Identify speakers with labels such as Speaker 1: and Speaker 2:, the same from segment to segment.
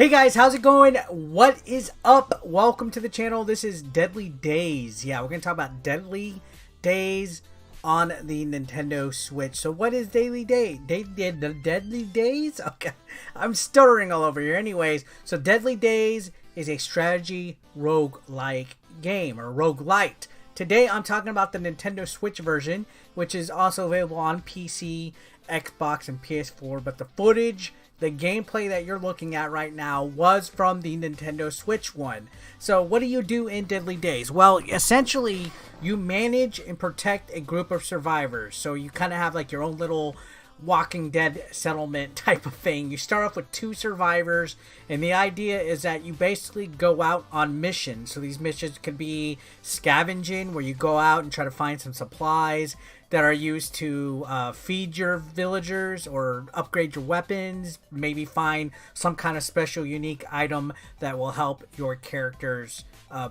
Speaker 1: Hey guys, how's it going? What is up? Welcome to the channel. This is Deadly Days. Yeah, we're going to talk about Deadly Days on the Nintendo Switch. So what is Deadly Days? Deadly Days? Okay, I'm stuttering all over here. Anyways, so Deadly Days is a strategy roguelike game, or Rogue-Lite. Today I'm talking about the Nintendo Switch version, which is also available on PC, Xbox, and PS4, but the footage, the gameplay that you're looking at right now was from the Nintendo Switch one. So what do you do in Deadly Days? Well, essentially, you manage and protect a group of survivors. So you kind of have like your own little Walking Dead settlement type of thing. You start off with 2 survivors, and the idea is that you basically go out on missions. So these missions could be scavenging, where you go out and try to find some supplies that are used to feed your villagers or upgrade your weapons, maybe find some kind of special unique item that will help your character's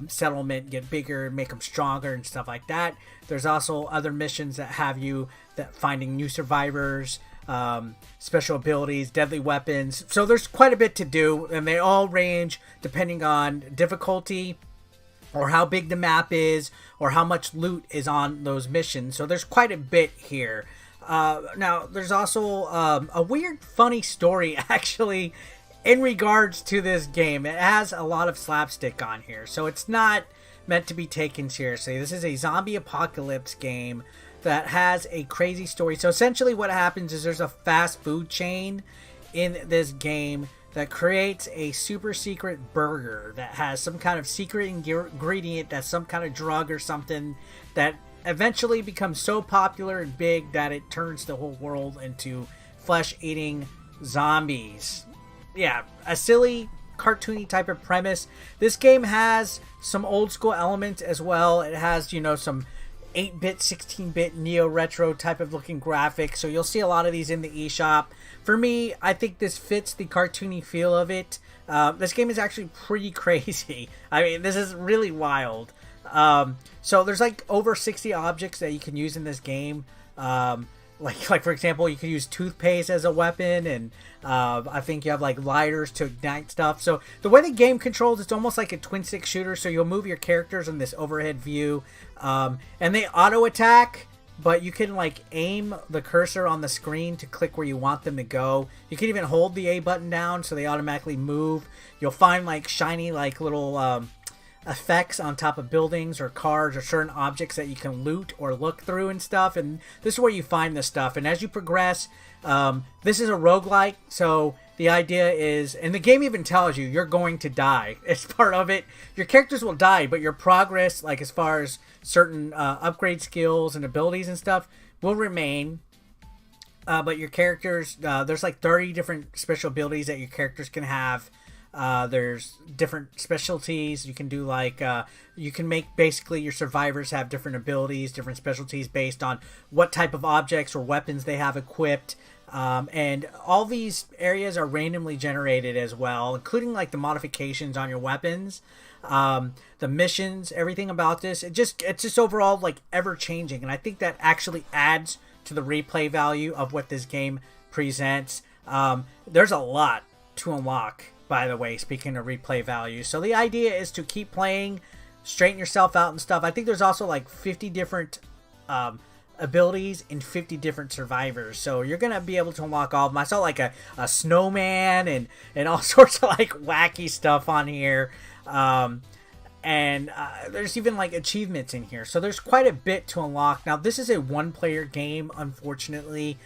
Speaker 1: settlement get bigger, make them stronger and stuff like that. There's also other missions that have you finding new survivors, special abilities, deadly weapons. So there's quite a bit to do, and they all range depending on difficulty, or how big the map is, or how much loot is on those missions. So there's quite a bit here. Now, there's also a weird, funny story, actually, in regards to this game. It has a lot of slapstick on here, so it's not meant to be taken seriously. This is a zombie apocalypse game that has a crazy story. So essentially what happens is there's a fast food chain in this game that creates a super secret burger that has some kind of secret ingredient, that's some kind of drug or something, that eventually becomes so popular and big that it turns the whole world into flesh-eating zombies. Yeah, a silly, cartoony type of premise. This game has some old school elements as well. It has, you know, some 8-bit, 16-bit neo-retro type of looking graphics, so you'll see a lot of these in the eShop. For me, I think this fits the cartoony feel of it. This game is actually pretty crazy. I mean, this is really wild. So there's like over 60 objects that you can use in this game. Like for example, you can use toothpaste as a weapon, and I think you have like lighters to ignite stuff. So the way the game controls, it's almost like a twin-stick shooter. So you'll move your characters in this overhead view, and they auto attack, but you can like aim the cursor on the screen to click where you want them to go. You can even hold the A button down so they automatically move. You'll find like shiny like little effects on top of buildings or cars or certain objects that you can loot or look through and stuff, and this is where you find this stuff. And as you progress, this is a roguelike, so the idea is, and the game even tells you you're going to die as part of it. Your characters will die, but your progress, like as far as certain upgrade skills and abilities and stuff, will remain. But your characters, there's like 30 different special abilities that your characters can have. There's different specialties you can do, like you can make basically your survivors have different abilities, different specialties based on what type of objects or weapons they have equipped, and all these areas are randomly generated as well, including like the modifications on your weapons, the missions, everything about this. It's just overall like ever changing, and I think that actually adds to the replay value of what this game presents. There's a lot to unlock, by the way, speaking of replay value. So the idea is to keep playing, straighten yourself out and stuff. I think there's also like 50 different abilities and 50 different survivors. So you're going to be able to unlock all of them. I saw like a snowman and all sorts of like wacky stuff on here. And there's even like achievements in here. So there's quite a bit to unlock. Now, this is a one-player game, unfortunately.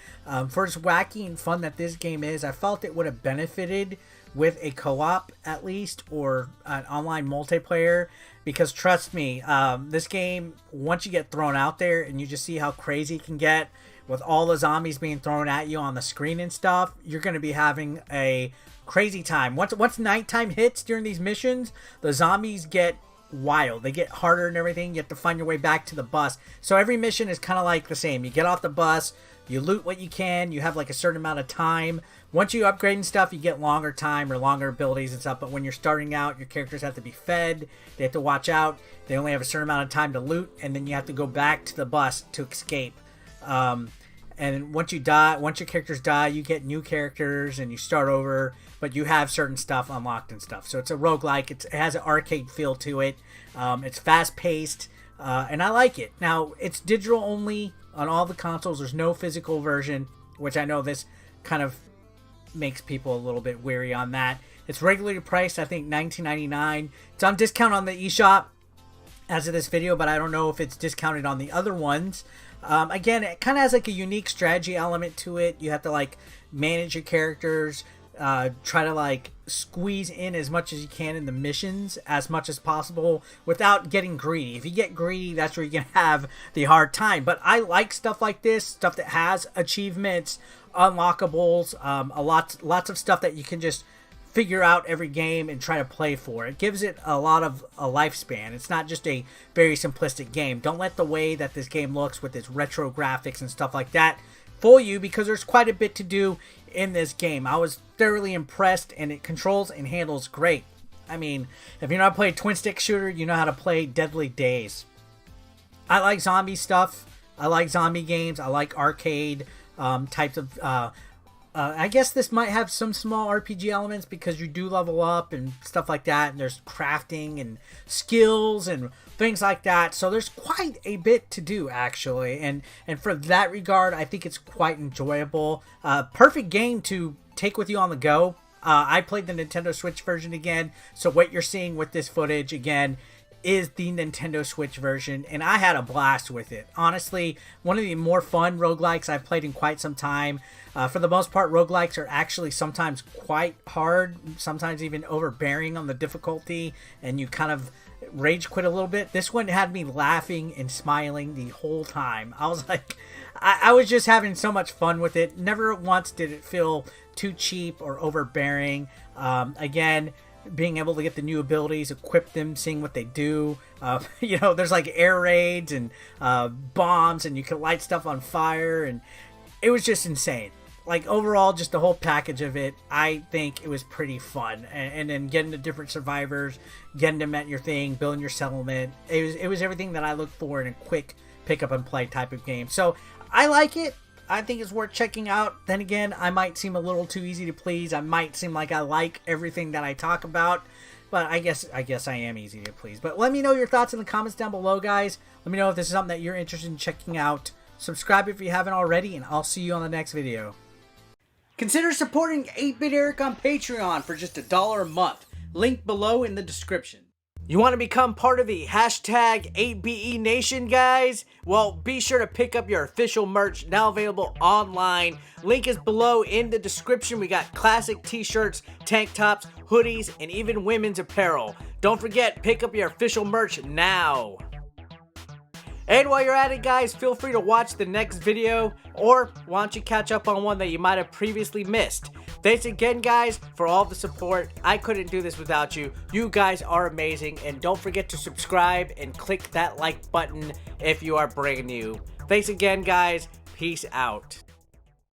Speaker 1: For as wacky and fun that this game is, I felt it would have benefited with a co-op at least, or an online multiplayer, because trust me, this game, once you get thrown out there and you just see how crazy it can get with all the zombies being thrown at you on the screen and stuff, you're going to be having a crazy time. Once nighttime hits during these missions, the zombies get wild. They get harder and everything. You have to find your way back to the bus. So every mission is kind of like the same. You get off the bus, you loot what you can, you have like a certain amount of time. Once you upgrade and stuff, you get longer time or longer abilities and stuff. But when you're starting out, your characters have to be fed. They have to watch out. They only have a certain amount of time to loot, and then you have to go back to the bus to escape. and once you die, once your characters die, you get new characters and you start over, but you have certain stuff unlocked and stuff. So it's a roguelike. It has an arcade feel to it. It's fast paced, and I like it. Now it's digital only on all the consoles. There's no physical version, which I know this kind of makes people a little bit weary on that. It's regularly priced, I think, $19.99. It's on discount on the eShop as of this video, but I don't know if it's discounted on the other ones. Again, it kind of has like a unique strategy element to it. You have to like manage your characters, try to like squeeze in as much as you can in the missions as much as possible without getting greedy. If you get greedy, that's where you're gonna have the hard time. But I like stuff like this, stuff that has achievements, unlockables, lots of stuff that you can just figure out every game and try to play for. It gives it a lot of a lifespan. It's not just a very simplistic game. Don't let the way that this game looks with its retro graphics and stuff like that fool you, because there's quite a bit to do in this game. I was thoroughly impressed, and it controls and handles great. I mean, if you know how to play a twin stick shooter, you know how to play Deadly Days. I like zombie stuff. I like zombie games. I like arcade types of I guess this might have some small RPG elements because you do level up and stuff like that, and there's crafting and skills and things like that. So there's quite a bit to do, actually, and for that regard, I think it's quite enjoyable. Perfect game to take with you on the go. I played the Nintendo Switch version again, so what you're seeing with this footage again is the Nintendo Switch version, and I had a blast with it. Honestly, one of the more fun roguelikes I've played in quite some time. For the most part, roguelikes are actually sometimes quite hard, sometimes even overbearing on the difficulty, and you kind of rage quit a little bit. This one had me laughing and smiling the whole time. I was like, I was just having so much fun with it. Never once did it feel too cheap or overbearing. Again, being able to get the new abilities, equip them, seeing what they do. You know, there's like air raids and bombs, and you can light stuff on fire, and it was just insane. Like, overall, just the whole package of it, I think it was pretty fun. And then getting the different survivors, getting them at your thing, building your settlement. It was everything that I look for in a quick pick up and play type of game. So I like it. I think it's worth checking out. Then again, I might seem a little too easy to please. I might seem like I like everything that I talk about, but I guess I am easy to please. But let me know your thoughts in the comments down below, guys. Let me know if this is something that you're interested in checking out. Subscribe if you haven't already, and I'll see you on the next video. Consider supporting 8-Bit Eric on Patreon for just $1 a month. Link below in the description. You want to become part of the hashtag 8BE Nation, guys? Well, be sure to pick up your official merch, now available online. Link is below in the description. We got classic t-shirts, tank tops, hoodies, and even women's apparel. Don't forget, pick up your official merch now. And while you're at it, guys, feel free to watch the next video, or why don't you catch up on one that you might have previously missed. Thanks again, guys, for all the support. I couldn't do this without you. You guys are amazing, and don't forget to subscribe and click that like button if you are brand new. Thanks again, guys. Peace out.